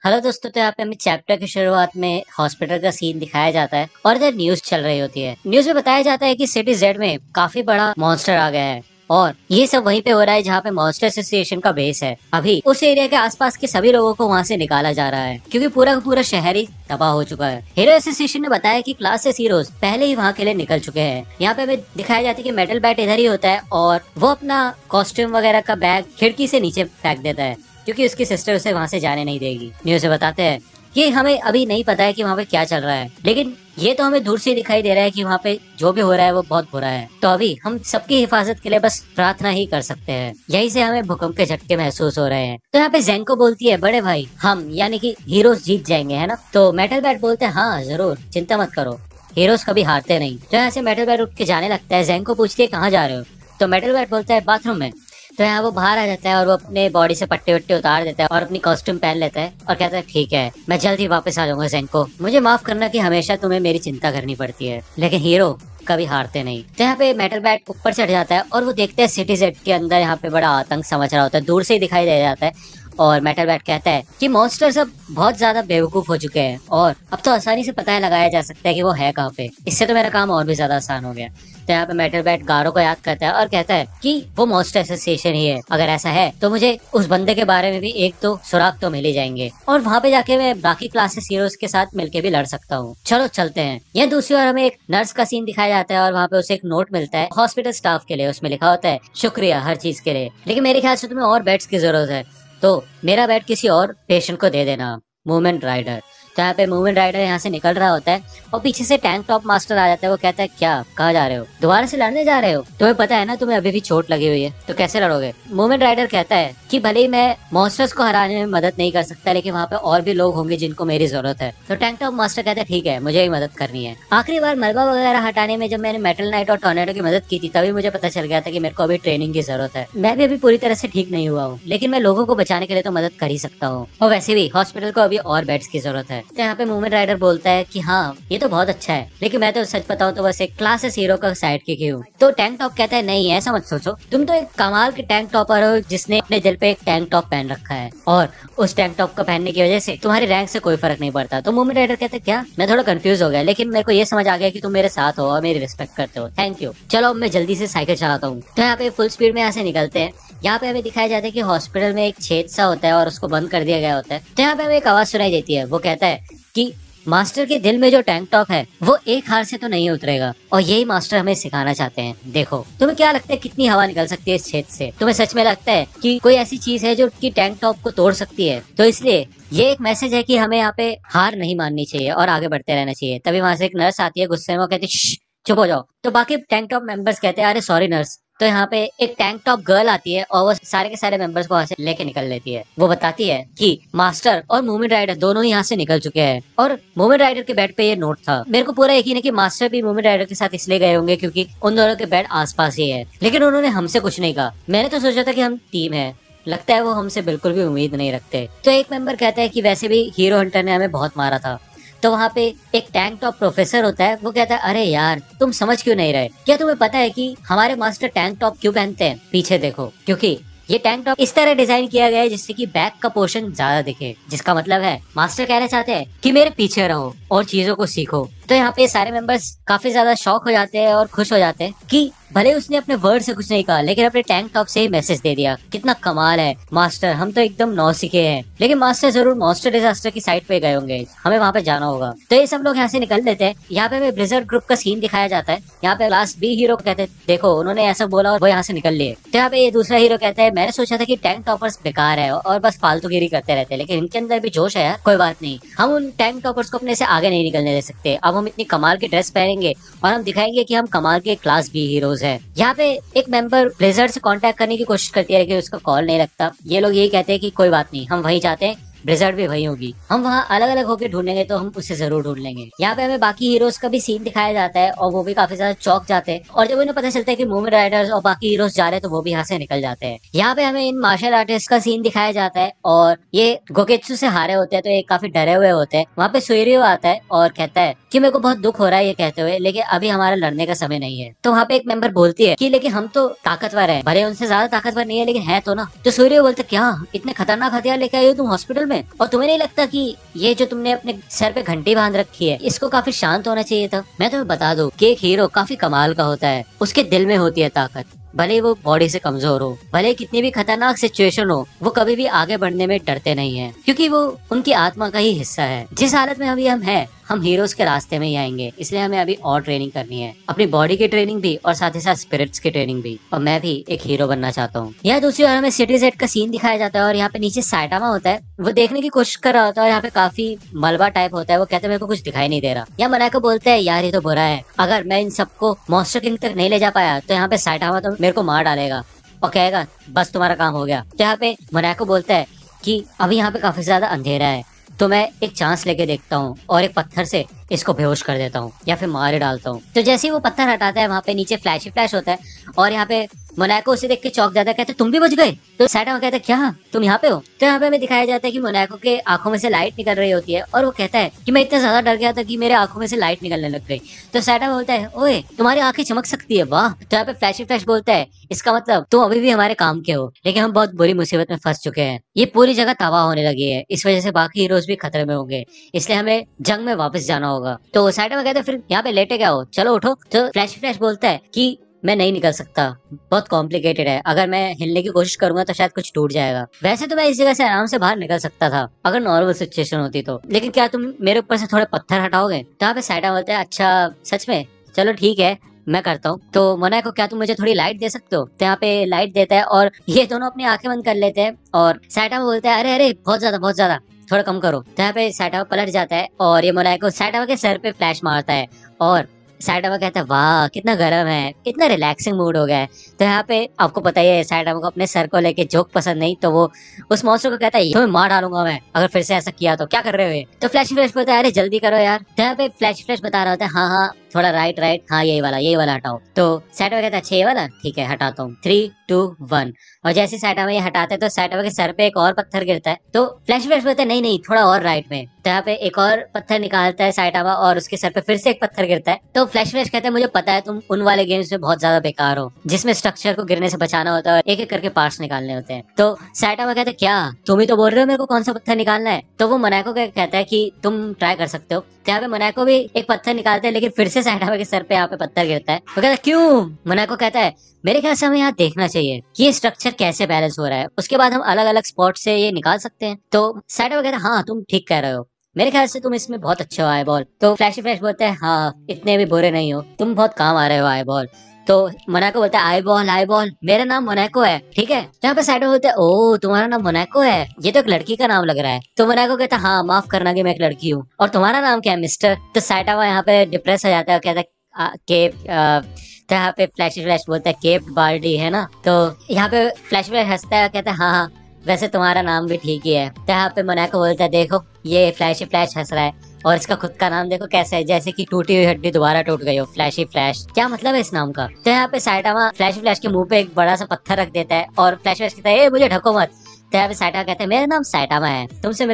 Hello दोस्तों, तो यहाँ पे हमें चैप्टर की शुरुआत में हॉस्पिटल का सीन दिखाया जाता है और इधर न्यूज चल रही होती है। न्यूज में बताया जाता है कि सिटी जेड में काफी बड़ा मॉन्स्टर आ गया है और ये सब वहीं पे हो रहा है जहाँ पे मॉन्स्टर एसोसिएशन का बेस है। अभी उस एरिया के आसपास के सभी लोगों को वहाँ से निकाला जा रहा है क्योंकि पूरा का पूरा शहर ही तबाह हो चुका है। हीरो एसोसिएशन ने बताया कि क्लासेस हीरोज पहले ही वहाँ के लिए निकल चुके हैं। यहाँ पे हमें दिखाया जाता है कि मेटल बैट इधर ही होता है और वो अपना कॉस्ट्यूम वगैरह का बैग खिड़की से नीचे फेंक देता है क्योंकि उसकी सिस्टर उसे वहाँ से जाने नहीं देगी। न्यूज में बताते हैं कि हमें अभी नहीं पता है कि वहाँ पे क्या चल रहा है, लेकिन ये तो हमें दूर से दिखाई दे रहा है कि वहाँ पे जो भी हो रहा है वो बहुत बुरा है। तो अभी हम सबकी हिफाजत के लिए बस प्रार्थना ही कर सकते हैं। यही से हमें भूकंप के झटके महसूस हो रहे हैं। तो यहाँ पे जेंको बोलती है, बड़े भाई हम यानी कि हीरोज जीत जाएंगे, है ना? तो मेटल बैट बोलते हैं, हाँ जरूर, चिंता मत करो, हीरोज कभी हारते नहीं। तो यहाँ से मेटल बैट उठ के जाने लगता है। जेंको पूछती है, कहाँ जा रहे हो? तो मेटल बैट बोलता है, बाथरूम में। तो यहाँ वो बाहर आ जाता है और वो अपने बॉडी से पट्टे वट्टे उतार देता है और अपनी कॉस्ट्यूम पहन लेता है और कहता है, ठीक है मैं जल्द ही वापस आ जाऊंगा जेंको, मुझे माफ करना कि हमेशा तुम्हें मेरी चिंता करनी पड़ती है, लेकिन हीरो कभी हारते नहीं। तो यहाँ पे मेटल बैट ऊपर चढ़ जाता है और वो देखते हैं सिटी जेड के अंदर यहाँ पे बड़ा आतंक समझ रहा होता है, दूर से ही दिखाई दे जाता है। और मेटल बैट कहता है कि मॉन्स्टर सब बहुत ज्यादा बेवकूफ हो चुके हैं और अब तो आसानी से पता लगाया जा सकता है कि वो है कहाँ पे। इससे तो मेरा काम और भी ज्यादा आसान हो गया। तो यहाँ पे मेटल बैट गारो को याद करता है और कहता है कि वो मॉन्स्टर एसोसिएशन ही है। अगर ऐसा है तो मुझे उस बंदे के बारे में भी एक दो सुराग तो मिल ही जाएंगे और वहाँ पे जाके मैं बाकी क्लासेस हीरोज के साथ मिलके भी लड़ सकता हूँ। चलो चलते हैं। यह दूसरी ओर हमें एक नर्स का सीन दिखाया जाता है और वहाँ पे उसे एक नोट मिलता है हॉस्पिटल स्टाफ के लिए। उसमें लिखा होता है, शुक्रिया हर चीज के लिए, लेकिन मेरे ख्याल से तुम्हें और बेड्स की जरूरत है, तो मेरा बेड किसी और पेशेंट को दे देना, मूवमेंट राइडर। तो यहाँ पे मूवमेंट राइडर यहाँ से निकल रहा होता है और पीछे से टैंक टॉप मास्टर आ जाता है। वो कहता है, क्या कहाँ जा रहे हो? दोबारा से लड़ने जा रहे हो? तुम्हें पता है ना तुम्हें अभी भी चोट लगी हुई है, तो कैसे लड़ोगे? मूवमेंट राइडर कहता है कि भले ही मैं मॉन्स्टर्स को हराने में मदद नहीं कर सकता, लेकिन वहाँ पे और भी लोग होंगे जिनको मेरी जरूरत है। तो टैंक टॉप मास्टर कहता है, ठीक है मुझे ही मदद करनी है। आखिरी बार मलबा वगैरह हटाने में जब मैंने मेटल नाइट और टॉर्नेडो की मदद की थी, तभी मुझे पता चल गया था कि मेरे को अभी ट्रेनिंग की जरूरत है। मैं भी अभी पूरी तरह से ठीक नहीं हुआ हूँ, लेकिन मैं लोगों को बचाने के लिए तो मदद कर ही सकता हूँ, और वैसे भी हॉस्पिटल को अभी और बेड्स की जरूरत है। तो यहाँ पे मूवमेंट राइडर बोलता है कि हाँ ये तो बहुत अच्छा है, लेकिन मैं तो सच बताऊं तो बस एक क्लासेस हीरो का साइड किक हूँ। तो टैंक टॉप कहता है, नहीं ऐसा मत सोचो, तुम तो एक कमाल के टैंक टॉपर हो जिसने अपने दिल पे एक टैंक टॉप पहन रखा है, और उस टैंक टॉप को पहनने की वजह से तुम्हारी रैंक से कोई फर्क नहीं पड़ता। तो मूवमेंट राइडर कहते हैं, क्या? मैं थोड़ा कंफ्यूज हो गया, लेकिन मेरे को ये समझ आ गया कि तुम मेरे साथ हो और मेरी रिस्पेक्ट करते हो, थैंक यू। चलो अब मैं जल्दी से साइकिल चलाता हूँ। तो यहाँ पे फुल स्पीड में यहाँ से निकलते हैं। यहाँ पे हमें दिखाया जाता है कि हॉस्पिटल में एक छेद सा होता है और उसको बंद कर दिया गया होता है। तो यहाँ पे हमें एक आवाज सुनाई देती है। वो कहता है कि मास्टर के दिल में जो टैंक टॉप है वो एक हार से तो नहीं उतरेगा, और यही मास्टर हमें सिखाना चाहते हैं। देखो तुम्हें क्या लगता है कितनी हवा निकल सकती है इस छेद से? तुम्हें सच में लगता है कि कोई ऐसी चीज है जो कि टैंक टॉप को तोड़ सकती है? तो इसलिए ये एक मैसेज है कि हमें यहाँ पे हार नहीं माननी चाहिए और आगे बढ़ते रहना चाहिए। तभी वहां से एक नर्स आती है, गुस्से में वो कहती है, चुप हो जाओ। तो बाकी टैंक टॉप मेंबर्स कहते हैं, अरे सॉरी नर्स। तो यहाँ पे एक टैंक टॉप गर्ल आती है और वो सारे के सारे मेंबर्स को वहाँ से लेके निकल लेती है। वो बताती है कि मास्टर और मूवमेंट राइडर दोनों ही यहाँ से निकल चुके हैं, और मूवमेंट राइडर के बेड पे ये नोट था। मेरे को पूरा यकीन है कि मास्टर भी मूवमेंट राइडर के साथ इसलिए गए होंगे क्योंकि उन दोनों के बेड आसपास ही है, लेकिन उन्होंने हमसे कुछ नहीं कहा। मैंने तो सोचा था कि हम टीम है, लगता है वो हमसे बिल्कुल भी उम्मीद नहीं रखते। तो एक मेंबर कहता है कि वैसे भी हीरो हंटर ने हमें बहुत मारा था। तो वहाँ पे एक टैंक टॉप प्रोफेसर होता है। वो कहता है, अरे यार तुम समझ क्यों नहीं रहे? क्या तुम्हें पता है कि हमारे मास्टर टैंक टॉप क्यों पहनते हैं? पीछे देखो, क्योंकि ये टैंक टॉप इस तरह डिजाइन किया गया है जिससे कि बैक का पोर्शन ज्यादा दिखे, जिसका मतलब है मास्टर कहना चाहते हैं कि मेरे पीछे रहो और चीजों को सीखो। तो यहाँ पे सारे मेंबर्स काफी ज्यादा शॉक हो जाते हैं और खुश हो जाते हैं कि भले उसने अपने वर्ड से कुछ नहीं कहा, लेकिन अपने टैंक टॉप से ही मैसेज दे दिया। कितना कमाल है मास्टर, हम तो एकदम नौसिखे हैं। लेकिन मास्टर जरूर मॉन्स्टर डिजास्टर की साइड पे गए होंगे, हमें वहाँ पे जाना होगा। तो ये सब लोग यहाँ से निकल लेते हैं। यहाँ पे हमें ब्लिज़र्ड ग्रुप का सीन दिखाया जाता है। यहाँ पे लास्ट बी हीरो कहते हैं, देखो उन्होंने ऐसा बोला और वो यहाँ से निकल लिए। तो यहाँ पे ये दूसरा हीरो कहता है, मैंने सोचा था कि टैंक टॉपर्स बेकार है और बस फालतूगिरी करते रहते हैं, लेकिन इनके अंदर भी जोश है यार। कोई बात नहीं, हम उन टैंक टॉपर्स को अपने से आगे नहीं निकलने दे सकते। अब हम इतनी कमाल की ड्रेस पहनेंगे और हम दिखाएंगे कि हम कमाल के क्लास बी हीरोज हैं। यहाँ पे एक मेंबर ब्लिज़र्ड से कांटेक्ट करने की कोशिश करती है, लेकिन उसका कॉल नहीं लगता। ये लोग यही कहते हैं कि कोई बात नहीं, हम वहीं जाते हैं, ब्लिज़र्ड भी वही होगी, हम वहाँ अलग अलग होकर ढूंढेंगे तो हम उसे जरूर ढूंढ लेंगे। यहाँ पे हमें बाकी हीरोज का भी सीन दिखाया जाता है और वो भी काफी ज्यादा चौंक जाते हैं, और जब उन्हें पता चलता है कि मूवमेंट राइडर्स और बाकी हीरोज जा रहे हैं तो वो भी यहाँ से निकल जाते हैं। यहाँ पे हमें इन मार्शल आर्टिस्ट का सीन दिखाया जाता है और ये गोकेत्सु से हारे होते हैं तो ये काफी डरे हुए होते हैं। वहाँ पे सुइरियो आता है और कहता है कि मेरे को बहुत दुख हो रहा है ये कहते हुए, लेकिन अभी हमारा लड़ने का समय नहीं है। तो वहाँ पे एक मेंबर बोलती है कि लेकिन हम तो ताकतवर हैं, भले उनसे ज्यादा ताकतवर नहीं है लेकिन है तो ना। तो सुइरियो बोलते, क्या इतने खतरनाक हथियार लेके आए हो तुम हॉस्पिटल में? में, और तुम्हें नहीं लगता कि ये जो तुमने अपने सर पे घंटी बांध रखी है इसको काफी शांत होना चाहिए था? मैं तुम्हें बता दूं कि एक हीरो काफी कमाल का होता है, उसके दिल में होती है ताकत। भले ही वो बॉडी से कमजोर हो, भले ही कितनी भी खतरनाक सिचुएशन हो, वो कभी भी आगे बढ़ने में डरते नहीं है, क्योंकि वो उनकी आत्मा का ही हिस्सा है। जिस हालत में अभी हम हैं, हम हीरोज के रास्ते में ही आएंगे, इसलिए हमें अभी और ट्रेनिंग करनी है, अपनी बॉडी की ट्रेनिंग भी और साथ ही साथ स्पिरिट्स की ट्रेनिंग भी। और मैं भी एक हीरो बनना चाहता हूँ। यहाँ दूसरी ओर हमें सिटी जेड का सीन दिखाया जाता है और यहाँ पे नीचे साइटामा होता है, वो देखने की कोशिश कर रहा होता है और यहाँ पे काफी मलबा टाइप होता है। वो कहते हैं मेरे को कुछ दिखाई नहीं दे रहा। यहाँ मोनाको बोलते हैं यार ये तो बुरा है, अगर मैं इन सबको मॉन्स्टर किंग तक नहीं ले जा पाया तो यहाँ पे साइटामा तो मेरे को मार डालेगा और कहेगा बस तुम्हारा काम हो गया। तो यहाँ पे मोनाको बोलता है कि अभी यहाँ पे काफी ज्यादा अंधेरा है, तो मैं एक चांस लेके देखता हूँ और एक पत्थर से इसको बेहोश कर देता हूँ या फिर मार डालता हूँ। तो जैसे ही वो पत्थर हटाता है, वहाँ पे नीचे फ्लैश ही फ्लैश होता है और यहाँ पे मोनाको उसे देख के चौंक जाता है, कहते तुम भी बच गए? तो साइटामा कहता है क्या तुम यहाँ पे हो? तो यहाँ पे हमें दिखाया जाता है कि मोनाको के आंखों में से लाइट निकल रही होती है और वो कहता है कि मैं इतना ज्यादा डर गया था कि मेरे आंखों में से लाइट निकलने लग गई। तो साइटामा बोलता है ओए तुम्हारी आंखें चमक सकती है, वाह। तो यहाँ पे फ्लैश ही फ्लैश बोलता है इसका मतलब तुम अभी भी हमारे काम के हो, लेकिन हम बहुत बुरी मुसीबत में फंस चुके हैं, ये पूरी जगह तबाह होने लगी है, इस वजह से बाकी हीरोज भी खतरे में होंगे, इसलिए हमें जंग में वापस जाना होगा। तो साइटामा कहते हैं फिर यहाँ पे लेटे क्या हो, चलो उठो। तो फ्लैश फ्लैश बोलता है कि मैं नहीं निकल सकता, बहुत कॉम्प्लिकेटेड है, अगर मैं हिलने की कोशिश करूंगा तो शायद कुछ टूट जाएगा। वैसे तो मैं इस जगह से आराम से बाहर निकल सकता था अगर नॉर्मल सिचुएशन होती तो, लेकिन क्या तुम मेरे ऊपर से थोड़े पत्थर हटाओगे? तो यहाँ पे साइटामा बोलता है अच्छा सच में, चलो ठीक है मैं करता हूँ। तो मोनाको क्या तुम मुझे थोड़ी लाइट दे सकते हो? तो यहाँ पे लाइट देता है और ये दोनों अपनी आंखें बंद कर लेते हैं और साइटामा बोलता है अरे अरे बहुत ज्यादा थोड़ा कम करो। तो यहाँ पे साइटामा पलट जाता है और ये मोनाको साइटामा के सर पे फ्लैश मारता है और साइटामा कहता है वाह कितना गर्म है, कितना रिलैक्सिंग मूड हो गया है। तो यहाँ पे आपको पता ही है साइटामा को अपने सर को लेके जोक पसंद नहीं, तो वो उस मॉन्स्टर को कहता है तुम्हें मार डालूंगा मैं अगर फिर से ऐसा किया तो, क्या कर रहे हो ये? तो फ्लैश फ्लैश बोलता है अरे जल्दी करो यार। तो यहाँ पे फ्लैश फ्लैश बता रहा होता है हाँ हाँ थोड़ा राइट हाँ यही वाला हटाओ। तो साइटामा कहता है अच्छा ये वाला ठीक है हटाता हूँ, 3 2 1। और जैसे साइटामा ये हटाते हैं तो साइटामा के सर पे एक और पत्थर गिरता है। तो फ्लैश फ्लैश बोलता है नहीं थोड़ा और राइट में। तो यहाँ पे एक और पत्थर निकालता है साइटामा और उसके सर पे फिर से एक पत्थर गिरता है। तो फ्लैश फ्लैश कहता है मुझे पता है तुम उन वाले गेम्स में बहुत ज्यादा बेकार हो जिसमें स्ट्रक्चर को गिरने से बचाना होता है और एक एक करके पार्ट्स निकालने होते हैं। तो साइटामा कहता है क्या तुम ही तो बोल रहे हो मेरे को कौन सा पत्थर निकालना है? तो वो मोनाको कहता है कि तुम ट्राई कर सकते हो। तो यहाँ पे मोनाको भी एक पत्थर निकालते हैं लेकिन फिर से साइटामा के सर पे यहाँ पे पत्थर गिरता है। वो कहता है क्यों? मोनाको कहता है मेरे ख्याल से हमें यहाँ देखना चाहिए कि ये स्ट्रक्चर कैसे बैलेंस हो रहा है, उसके बाद हम अलग अलग स्पॉट से ये निकाल सकते हैं। तो साइटामा कहता है हाँ तुम ठीक कह रहे हो, मेरे ख्याल से तुम इसमें बहुत अच्छे हो आई बॉल। तो फ्लैश फ्लैश बोलते हैं हाँ इतने भी बुरे नहीं हो, तुम बहुत काम आ रहे हो आई बॉल। तो मोनाको बोलता है आई बॉल मेरा नाम मोनाको है ठीक है। यहाँ पे साइडो बोलते हैं ओ तुम्हारा नाम मोनाको है, ये तो एक लड़की का नाम लग रहा है। तो मोनाको कहता है हाँ माफ करना कि मैं एक लड़की हूँ, और तुम्हारा नाम क्या है मिस्टर? तो साइटामा यहाँ पे डिप्रेस हो जाता है और कहता है केप। तो यहाँ पे फ्लैश फ्लैश बोलता है केप बार्डी है ना। तो यहाँ पे फ्लैश फ्लैश हंसता है कहता है हाँ वैसे तुम्हारा नाम भी ठीक ही है। तो यहाँ पे मोनाको बोलता है देखो ये फ्लैश हंस रहा है और इसका खुद का नाम देखो कैसा है, जैसे कि टूटी हुई हड्डी दोबारा टूट गई हो, फ्लैशी फ्लैश, क्या मतलब है इस नाम का? तो यहाँ पे साइटामा फ्लैश फ्लैश के मुंह पे एक बड़ा सा पत्थर रख देता है और फ्लैश फ्लैश कहता है मुझे ढको मत। तो यहाँ पे साइटामा कहता है मेरा नाम साइटामा है, तुमसे